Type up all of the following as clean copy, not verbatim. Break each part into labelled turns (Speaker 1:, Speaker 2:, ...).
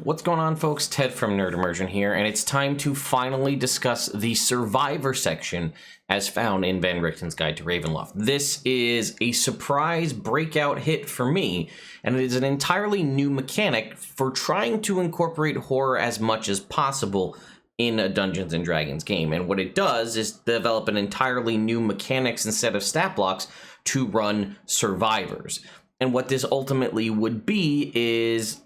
Speaker 1: What's going on, folks? Ted from Immersion here, and it's time to finally discuss the Survivor section as found in Van Richten's Guide to Ravenloft. This is a surprise breakout hit for me, and it is an entirely new mechanic for trying to incorporate horror as much as possible in a Dungeons & Dragons game. And what it does is develop an entirely new mechanics and set of stat blocks to run survivors. And what this ultimately would be is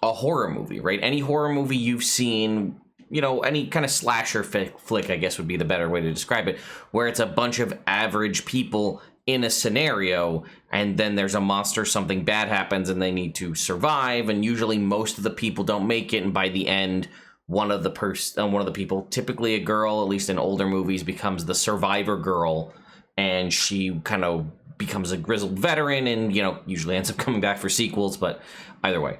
Speaker 1: a horror movie, right? Any horror movie you've seen, you know, any kind of slasher flick, I guess would be the better way to describe it, where it's a bunch of average people in a scenario, and then there's a monster, something bad happens, and they need to survive, and usually most of the people don't make it, and by the end, one of the people, typically a girl, at least in older movies, becomes the survivor girl, and she kind of becomes a grizzled veteran, and, you know, usually ends up coming back for sequels, but either way.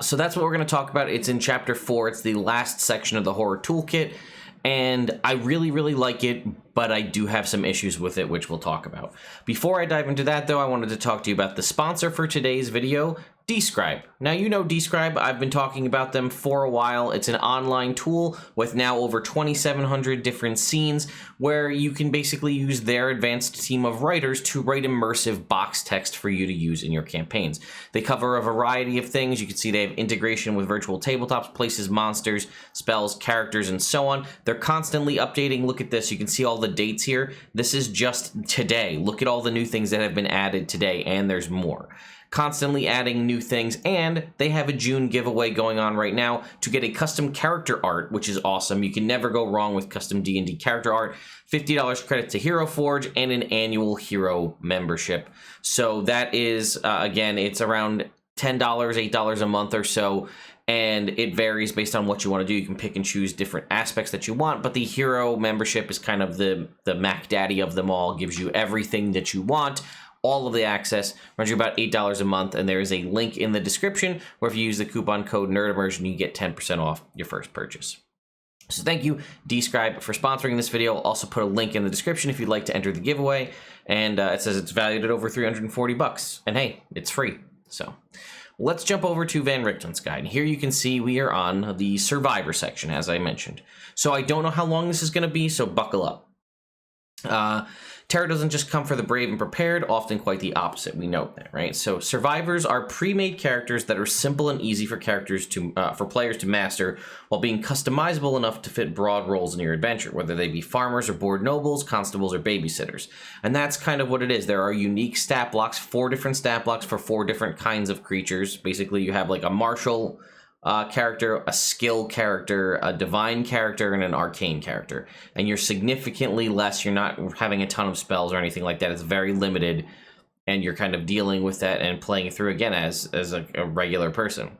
Speaker 1: So that's what we're going to talk about. It's in Chapter 4. It's the last section of the Horror Toolkit, and I really, really like it, but I do have some issues with it, which we'll talk about. Before I dive into that, though, I wanted to talk to you about the sponsor for today's video, Describe. Now, you know Describe. I've been talking about them for a while. It's an online tool with now over 2,700 different scenes where you can basically use their advanced team of writers to write immersive box text for you to use in your campaigns. They cover a variety of things. You can see they have integration with virtual tabletops, places, monsters, spells, characters, and so on. They're constantly updating. Look at this. You can see all the dates here. This is just today. Look at all the new things that have been added today, and there's more. Constantly adding new things, and they have a June giveaway going on right now to get a custom character art, which is awesome. You can never go wrong with custom D&D character art. $50 credit to Hero Forge and an annual hero membership. So that is, again, it's around $10, $8 a month or so, and it varies based on what you want to do. You can pick and choose different aspects that you want, but the hero membership is kind of the Mac Daddy of them all, gives you everything that you want. All of the access runs you about $8 a month, and there is a link in the description where if you use the coupon code NERDIMMERSION, you get 10% off your first purchase. So thank you, Describe, for sponsoring this video. I'll also put a link in the description if you'd like to enter the giveaway, and it says it's valued at over $340, and hey, it's free. So let's jump over to Van Richten's Guide. Here you can see we are on the Survivor section, as I mentioned. So I don't know how long this is going to be, so buckle up. Terror doesn't just come for the brave and prepared, often quite the opposite. We note that, right? So survivors are pre-made characters that are simple and easy for players to master, while being customizable enough to fit broad roles in your adventure, whether they be farmers or bored nobles, constables, or babysitters. And that's kind of what it is. There are unique stat blocks, 4 different stat blocks for 4 different kinds of creatures. Basically, you have like a martial character, a skill character, a divine character, and an arcane character. And you're significantly less, you're not having a ton of spells or anything like that. It's very limited, and you're kind of dealing with that and playing it through again as a regular person.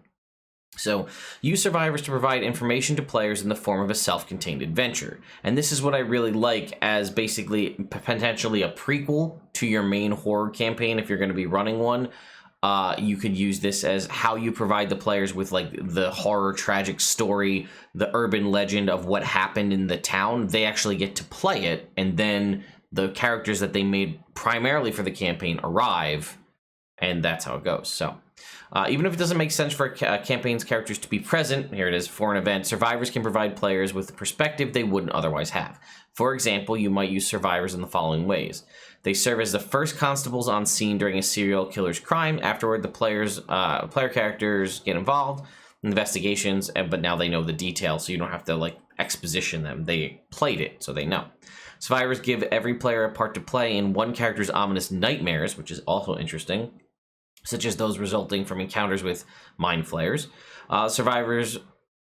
Speaker 1: So, use survivors to provide information to players in the form of a self-contained adventure. And this is what I really like as basically potentially a prequel to your main horror campaign if you're going to be running one. You could use this as how you provide the players with like the horror tragic story, the urban legend of what happened in the town. They actually get to play it, and then the characters that they made primarily for the campaign arrive, and that's how it goes. So even if it doesn't make sense for a campaign's characters to be present, here it is, for an event, survivors can provide players with a perspective they wouldn't otherwise have. For example, you might use survivors in the following ways. They serve as the first constables on scene during a serial killer's crime. Afterward, the player characters get involved in investigations, but now they know the details, so you don't have to like exposition them. They played it, so they know. Survivors give every player a part to play in one character's ominous nightmares, which is also interesting, such as those resulting from encounters with mind flayers. Survivors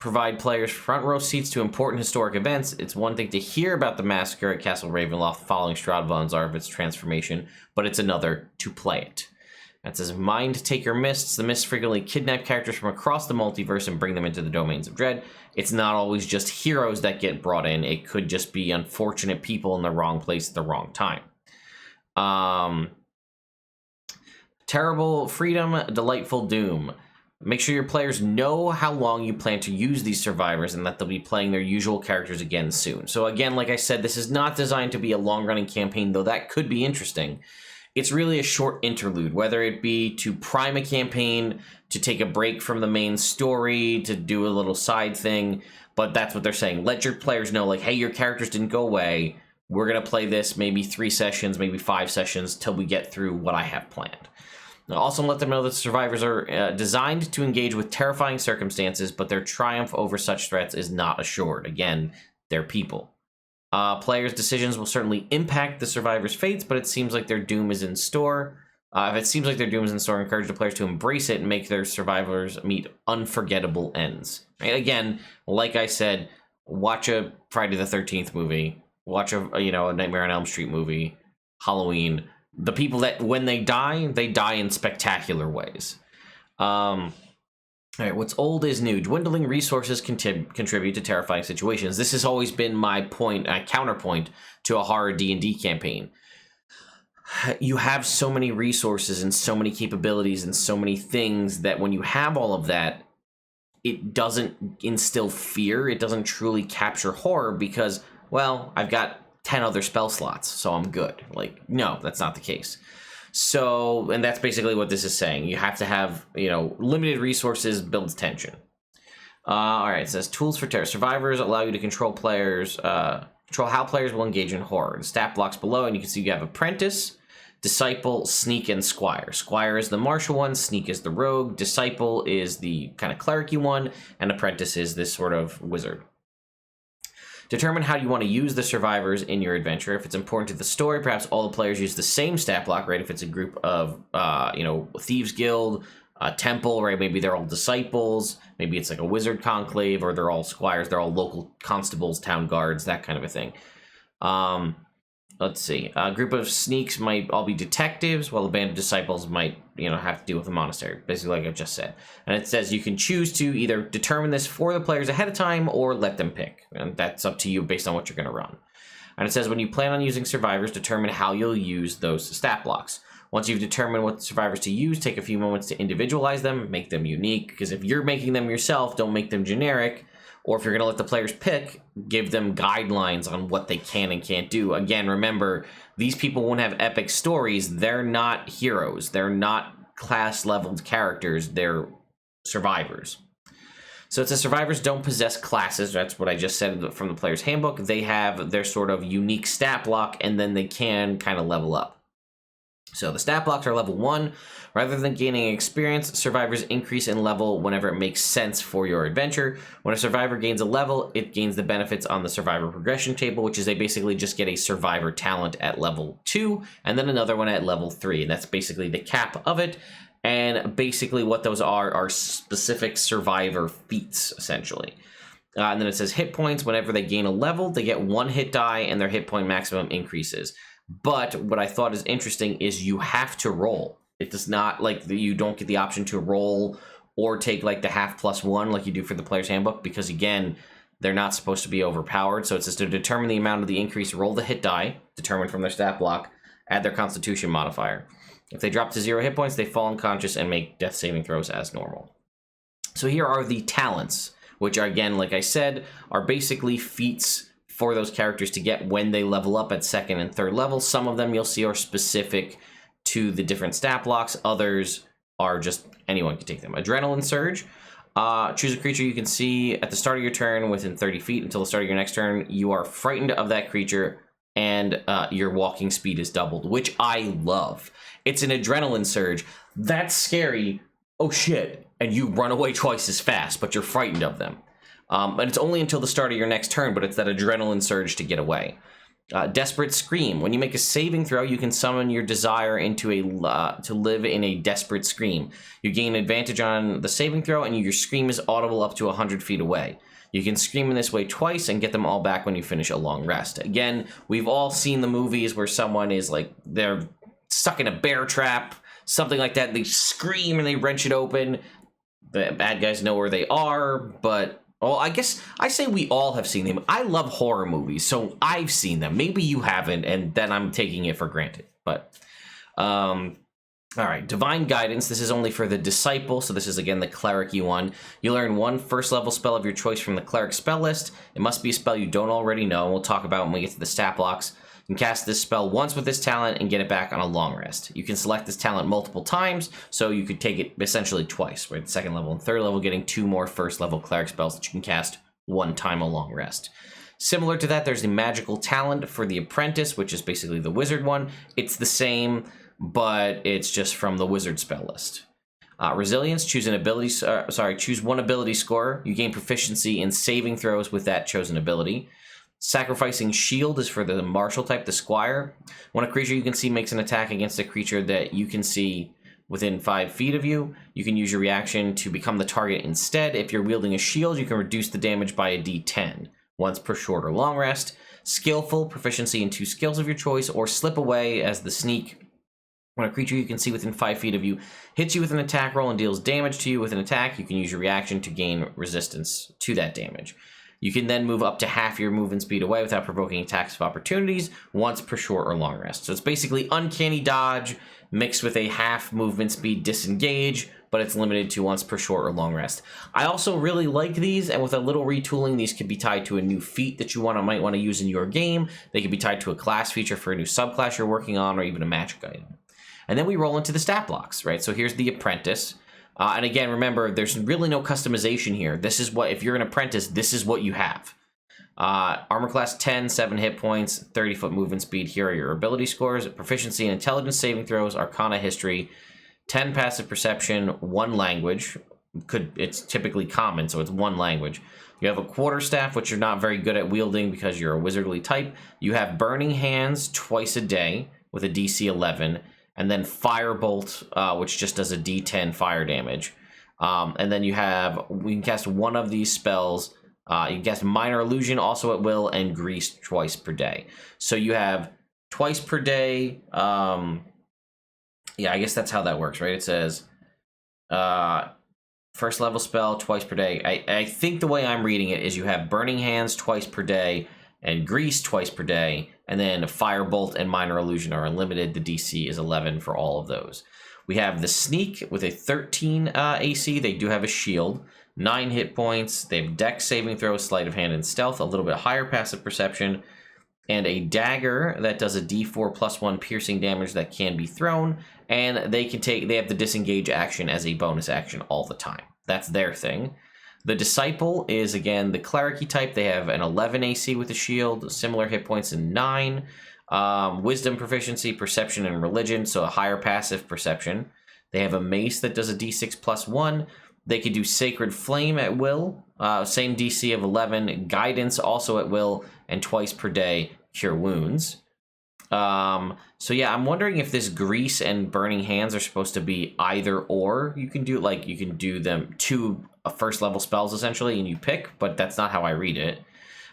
Speaker 1: provide players front row seats to important historic events. It's one thing to hear about the massacre at Castle Ravenloft following Strahd von Zarvit's transformation, but it's another to play it. It says, Mind Taker Mists. The Mists frequently kidnap characters from across the multiverse and bring them into the domains of dread. It's not always just heroes that get brought in. It could just be unfortunate people in the wrong place at the wrong time. Terrible Freedom, Delightful Doom. Make sure your players know how long you plan to use these survivors and that they'll be playing their usual characters again soon. So again, like I said, this is not designed to be a long-running campaign, though that could be interesting. it's really a short interlude, whether it be to prime a campaign, to take a break from the main story, to do a little side thing. But that's what they're saying. Let your players know, like, hey, your characters didn't go away. We're going to play this maybe 3 sessions, maybe 5 sessions, till we get through what I have planned. Now, also let them know that survivors are designed to engage with terrifying circumstances, but their triumph over such threats is not assured. Again, they're people. Players' decisions will certainly impact the survivors' fates, but it seems like their doom is in store. If it seems like their doom is in store, encourage the players to embrace it and make their survivors meet unforgettable ends. Right? Again, like I said, watch a Friday the 13th movie, watch a Nightmare on Elm Street movie, Halloween. The people that, when they die in spectacular ways. All right, what's old is new. Dwindling resources contribute to terrifying situations. This has always been my point, counterpoint to a horror D&D campaign. You have so many resources and so many capabilities and so many things that when you have all of that, it doesn't instill fear. It doesn't truly capture horror because, well, I've got 10 other spell slots, so I'm good. Like, no, that's not the case. So, and that's basically what this is saying. You have to have, limited resources builds tension. All right, it says tools for terror. Survivors allow you to control players, control how players will engage in horror. The stat blocks below, and you can see you have Apprentice, Disciple, Sneak, and Squire. Squire is the martial one, Sneak is the rogue, Disciple is the kind of cleric-y one, and Apprentice is this sort of wizard. Determine how you want to use the survivors in your adventure. If it's important to the story, perhaps all the players use the same stat block, right? If it's a group of, Thieves Guild, a temple, right? Maybe they're all disciples. Maybe it's like a wizard conclave, or they're all squires. They're all local constables, town guards, that kind of a thing. Let's see. A group of sneaks might all be detectives, while a band of disciples might, have to deal with a monastery, basically like I just said. And it says you can choose to either determine this for the players ahead of time or let them pick. And that's up to you based on what you're going to run. And it says when you plan on using survivors, determine how you'll use those stat blocks. Once you've determined what survivors to use, take a few moments to individualize them, make them unique. Because if you're making them yourself, don't make them generic. Or if you're going to let the players pick, give them guidelines on what they can and can't do. Again, remember, these people won't have epic stories. They're not heroes. They're not class-leveled characters. They're survivors. So it says survivors don't possess classes. That's what I just said from the player's handbook. They have their sort of unique stat block, and then they can kind of level up. So the stat blocks are level 1. Rather than gaining experience, survivors increase in level whenever it makes sense for your adventure. When a survivor gains a level, it gains the benefits on the survivor progression table, which is they basically just get a survivor talent at level 2, and then another one at level 3. And that's basically the cap of it. And basically what those are specific survivor feats, essentially. And then it says hit points. Whenever they gain a level, they get 1 hit die, and their hit point maximum increases. But what I thought is interesting is you have to roll. It does not, you don't get the option to roll or take, the half plus 1 like you do for the player's handbook, because, again, they're not supposed to be overpowered. So it says to determine the amount of the increase, roll the hit die, determined from their stat block, add their constitution modifier. If they drop to 0 hit points, they fall unconscious and make death saving throws as normal. So here are the talents, which, are, again, like I said, are basically feats for those characters to get when they level up at 2nd and 3rd level. Some of them you'll see are specific to the different stat blocks. Others are just anyone can take them. Adrenaline Surge. Choose a creature you can see at the start of your turn within 30 feet until the start of your next turn. You are frightened of that creature, and your walking speed is doubled, which I love. It's an Adrenaline Surge. That's scary. Oh shit. And you run away twice as fast, but you're frightened of them. And it's only until the start of your next turn, but it's that Adrenaline Surge to get away. Desperate Scream. When you make a saving throw, you can summon your desire into to live in a desperate scream. You gain advantage on the saving throw, and your scream is audible up to 100 feet away. You can scream in this way twice and get them all back when you finish a long rest. Again, we've all seen the movies where someone is they're stuck in a bear trap, something like that. They scream and they wrench it open. The bad guys know where they are, but... Well, I guess I say we all have seen them. I love horror movies, so I've seen them. Maybe you haven't, and then I'm taking it for granted. But, all right, Divine Guidance. This is only for the Disciple, so this is, again, the cleric-y one. You learn 1 first-level spell of your choice from the cleric spell list. It must be a spell you don't already know. We'll talk about when we get to the stat blocks. You can cast this spell once with this talent and get it back on a long rest. You can select this talent multiple times, so you could take it essentially twice, right? Second level and third level, getting 2 more first level cleric spells that you can cast 1 time a long rest. Similar to that, there's the magical talent for the apprentice, which is basically the wizard one. It's the same, but it's just from the wizard spell list. Resilience, choose one ability score. You gain proficiency in saving throws with that chosen ability. Sacrificing shield is for the martial type, the squire. When a creature you can see makes an attack against a creature that you can see within 5 feet of you, you can use your reaction to become the target instead. If you're wielding a shield, you can reduce the damage by a d10, once per short or long rest. Skillful, proficiency in 2 skills of your choice, or slip away as the sneak. When a creature you can see within 5 feet of you hits you with an attack roll and deals damage to you with an attack, you can use your reaction to gain resistance to that damage. You can then move up to half your movement speed away without provoking attacks of opportunities, once per short or long rest. So it's basically uncanny dodge mixed with a half movement speed disengage, but it's limited to once per short or long rest. I also really like these, and with a little retooling, these could be tied to a new feat that you might want to use in your game. They could be tied to a class feature for a new subclass you're working on, or even a magic item. And then we roll into the stat blocks, right? So here's the apprentice. And again, remember, there's really no customization here. This is what, if you're an apprentice, this is what you have. Armor class 10, 7 hit points, 30-foot movement speed. Here are your ability scores. Proficiency in intelligence saving throws, arcana history, 10 passive perception, 1 language. It's typically common, so it's 1 language. You have a quarterstaff, which you're not very good at wielding because you're a wizardly type. You have burning hands twice a day with a DC 11. And then Firebolt, which just does a D10 fire damage. And then we can cast one of these spells. You can cast Minor Illusion also at will, and Grease twice per day. So you have twice per day. Yeah, I guess that's how that works, right? It says first level spell twice per day. I think the way I'm reading it is you have Burning Hands twice per day, and Grease twice per day, and then Firebolt and Minor Illusion are unlimited. The DC is 11 for all of those. We have the Sneak with a 13 AC. They do have a shield, 9 hit points. They have Dex saving throws, Sleight of Hand, and Stealth, a little bit higher passive perception, and a Dagger that does a D4 plus 1 piercing damage that can be thrown, and they have the Disengage action as a bonus action all the time. That's their thing. The Disciple is, again, the cleric-y type. They have an 11 AC with a shield, similar hit points, and 9. Wisdom proficiency, perception, and religion, so a higher passive perception. They have a mace that does a D6 plus 1. They could do Sacred Flame at will, same DC of 11. Guidance also at will, and twice per day, Cure Wounds. So yeah, I'm wondering if this Grease and Burning Hands are supposed to be either or. You can do them 2 first level spells essentially, and you pick, but that's not how I read it.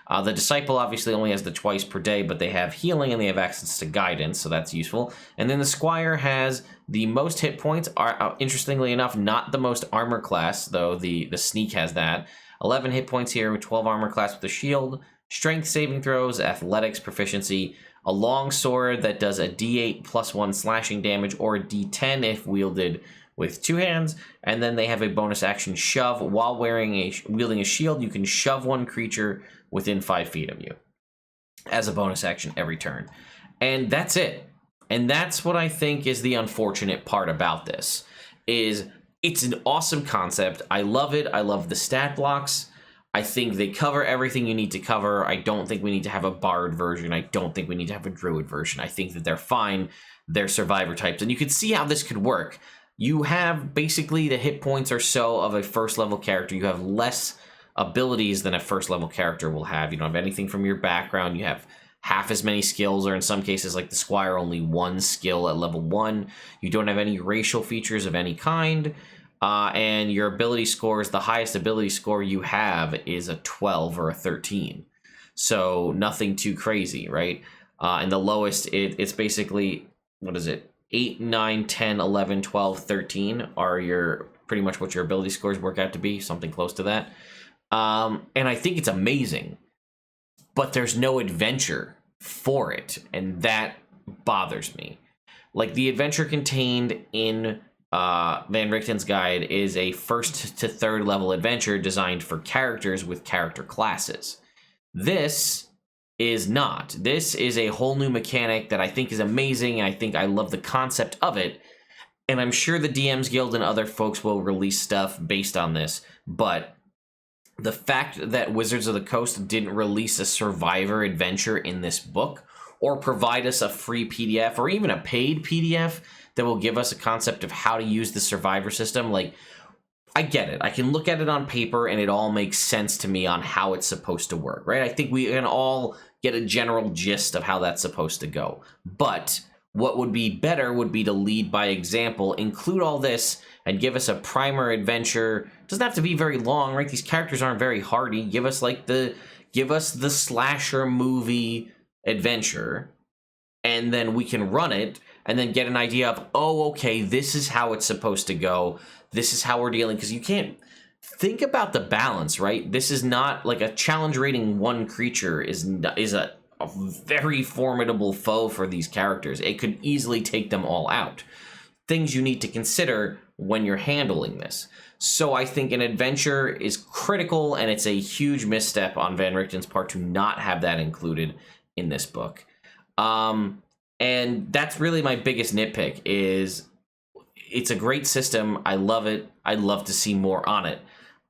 Speaker 1: The Disciple obviously only has the twice per day, but they have healing and they have access to guidance, so that's useful. And then the Squire has the most hit points, are interestingly enough, not the most armor class, though the Sneak has that. 11 hit points here with 12 armor class with a shield, strength saving throws, athletics, proficiency, a long sword that does a D8 plus 1 slashing damage, or a D10 if wielded with 2 hands, and then they have a bonus action shove. While wielding a shield, you can shove one creature within 5 feet of you as a bonus action every turn. And that's it. And that's what I think is the unfortunate part about this, is it's an awesome concept. I love it. I love the stat blocks. I think they cover everything you need to cover. I don't think we need to have a bard version. I don't think we need to have a druid version. I think that they're fine. They're survivor types. And you can see how this could work. You have basically the hit points or so of a first level character. You have less abilities than a first level character will have. You don't have anything from your background. You have half as many skills, or in some cases like the Squire, only 1 skill at level 1. You don't have any racial features of any kind. And your ability scores, the highest ability score you have is a 12 or a 13. So nothing too crazy, right? And the lowest, it's basically, what is it? 8, 9, 10, 11, 12, 13 are your pretty much what your ability scores work out to be, something close to that. And I think it's amazing, but there's no adventure for it, and that bothers me. Like, the adventure contained in Van Richten's guide is a 1st to 3rd level adventure designed for characters with character classes. This is not. This is a whole new mechanic that I think is amazing, and I think I love the concept of it. And I'm sure the DMs Guild and other folks will release stuff based on this, but the fact that Wizards of the Coast didn't release a Survivor adventure in this book, or provide us a free PDF, or even a paid PDF that will give us a concept of how to use the Survivor system, like, I get it. I can look at it on paper and it all makes sense to me on how it's supposed to work, right? I think we can all get a general gist of how that's supposed to go. But what would be better would be to lead by example, include all this, and give us a primer adventure. It doesn't have to be very long, right? These characters aren't very hardy. Give us the slasher movie adventure, and then we can run it and then get an idea of, oh, okay, this is how it's supposed to go. This is how we're dealing, because you can't think about the balance, right? This is not like a challenge rating 1 creature is a very formidable foe for these characters. It could easily take them all out. Things you need to consider when you're handling this. So I think an adventure is critical, and it's a huge misstep on Van Richten's part to not have that included in this book. And that's really my biggest nitpick. Is it's a great system. I love it. I'd love to see more on it.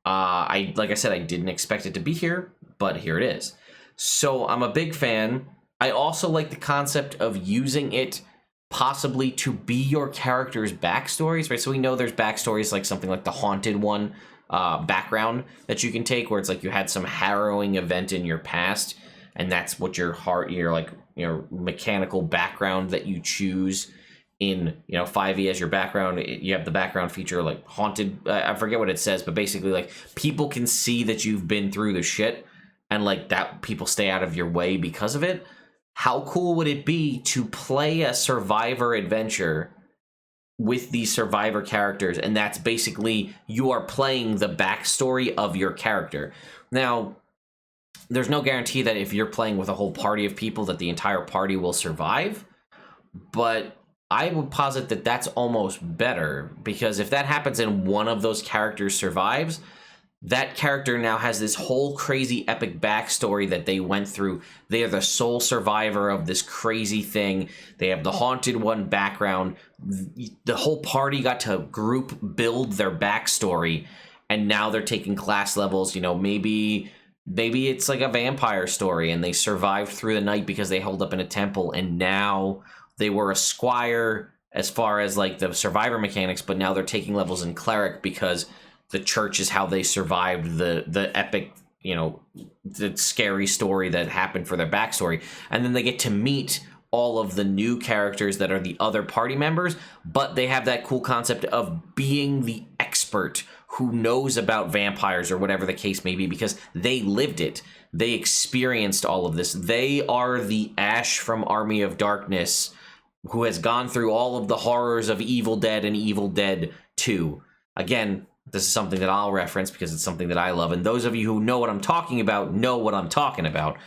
Speaker 1: Like I said, I didn't expect it to be here, but here it is. So I'm a big fan. I also like the concept of using it possibly to be your character's backstories, right? So we know there's backstories like something like the Haunted one background that you can take, where it's like you had some harrowing event in your past, and that's what your mechanical background that you choose in 5e as your background. You have the background feature like haunted. I forget what it says, but basically like people can see that you've been through the shit, and like that people stay out of your way because of it. How cool would it be to play a Survivor adventure with these Survivor characters, and that's basically you are playing the backstory of your character. Now, there's no guarantee that if you're playing with a whole party of people that the entire party will survive, but I would posit that that's almost better, because if that happens and one of those characters survives, that character now has this whole crazy epic backstory that they went through. They are the sole survivor of this crazy thing. They have the Haunted One background. The whole party got to group build their backstory, and now they're taking class levels. Maybe it's like a vampire story, and they survived through the night because they held up in a temple, and now they were a squire as far as like the survivor mechanics, but now they're taking levels in cleric because the church is how they survived the epic, the scary story that happened for their backstory. And then they get to meet all of the new characters that are the other party members, but they have that cool concept of being the expert who knows about vampires or whatever the case may be, because they lived it. They experienced all of this. They are the Ash from Army of Darkness who has gone through all of the horrors of Evil Dead and Evil Dead 2. Again, this is something that I'll reference because it's something that I love. And those of you who know what I'm talking about know what I'm talking about.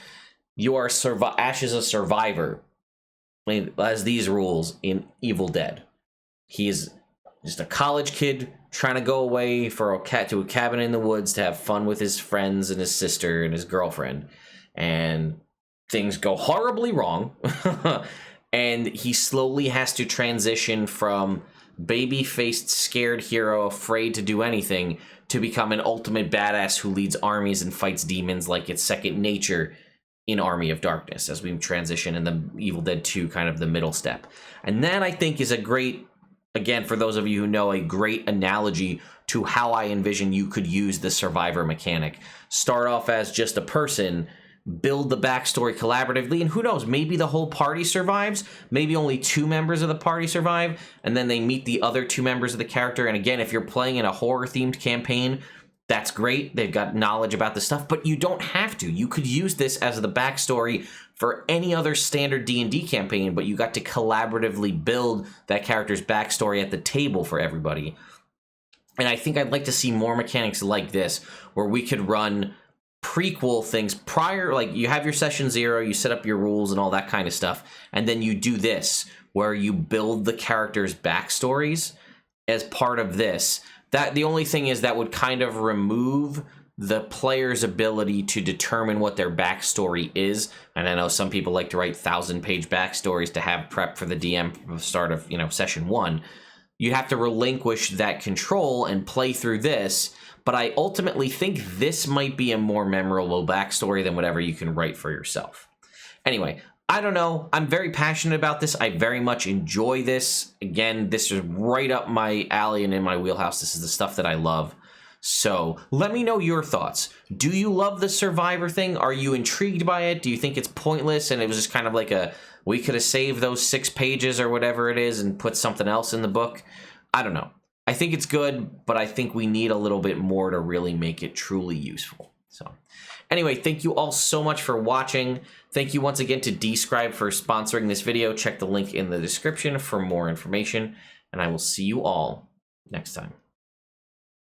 Speaker 1: Ash is a survivor. As these rules in Evil Dead. He is just a college kid trying to go away to a cabin in the woods to have fun with his friends and his sister and his girlfriend. And things go horribly wrong. And he slowly has to transition from baby-faced scared hero afraid to do anything to become an ultimate badass who leads armies and fights demons like it's second nature in Army of Darkness, as we transition in the Evil Dead 2 kind of the middle step. And that, I think, is a great, again, for those of you who know, a great analogy to how I envision you could use the survivor mechanic. Start off as just a person, build the backstory collaboratively, and who knows, maybe the whole party survives, maybe only 2 members of the party survive, and then they meet the other 2 members of the character. And again, if you're playing in a horror-themed campaign, that's great. They've got knowledge about the stuff, but you don't have to. You could use this as the backstory for any other standard D&D campaign, but you got to collaboratively build that character's backstory at the table for everybody. And I think I'd like to see more mechanics like this, where we could run prequel things prior, like you have your session 0, you set up your rules and all that kind of stuff, and then you do this, where you build the characters' backstories as part of this. That the only thing is that would kind of remove the player's ability to determine what their backstory is. And I know some people like to write 1,000-page backstories to have prep for the DM from the start of, session 1. You have to relinquish that control and play through this, but I ultimately think this might be a more memorable backstory than whatever you can write for yourself. Anyway, I don't know. I'm very passionate about this. I very much enjoy this. Again, this is right up my alley and in my wheelhouse. This is the stuff that I love. So let me know your thoughts. Do you love the Survivor thing? Are you intrigued by it? Do you think it's pointless and it was just kind of like we could have saved those 6 pages or whatever it is and put something else in the book? I don't know. I think it's good, but I think we need a little bit more to really make it truly useful. So anyway, thank you all so much for watching. Thank you once again to Describe for sponsoring this video. Check the link in the description for more information, and I will see you all next time.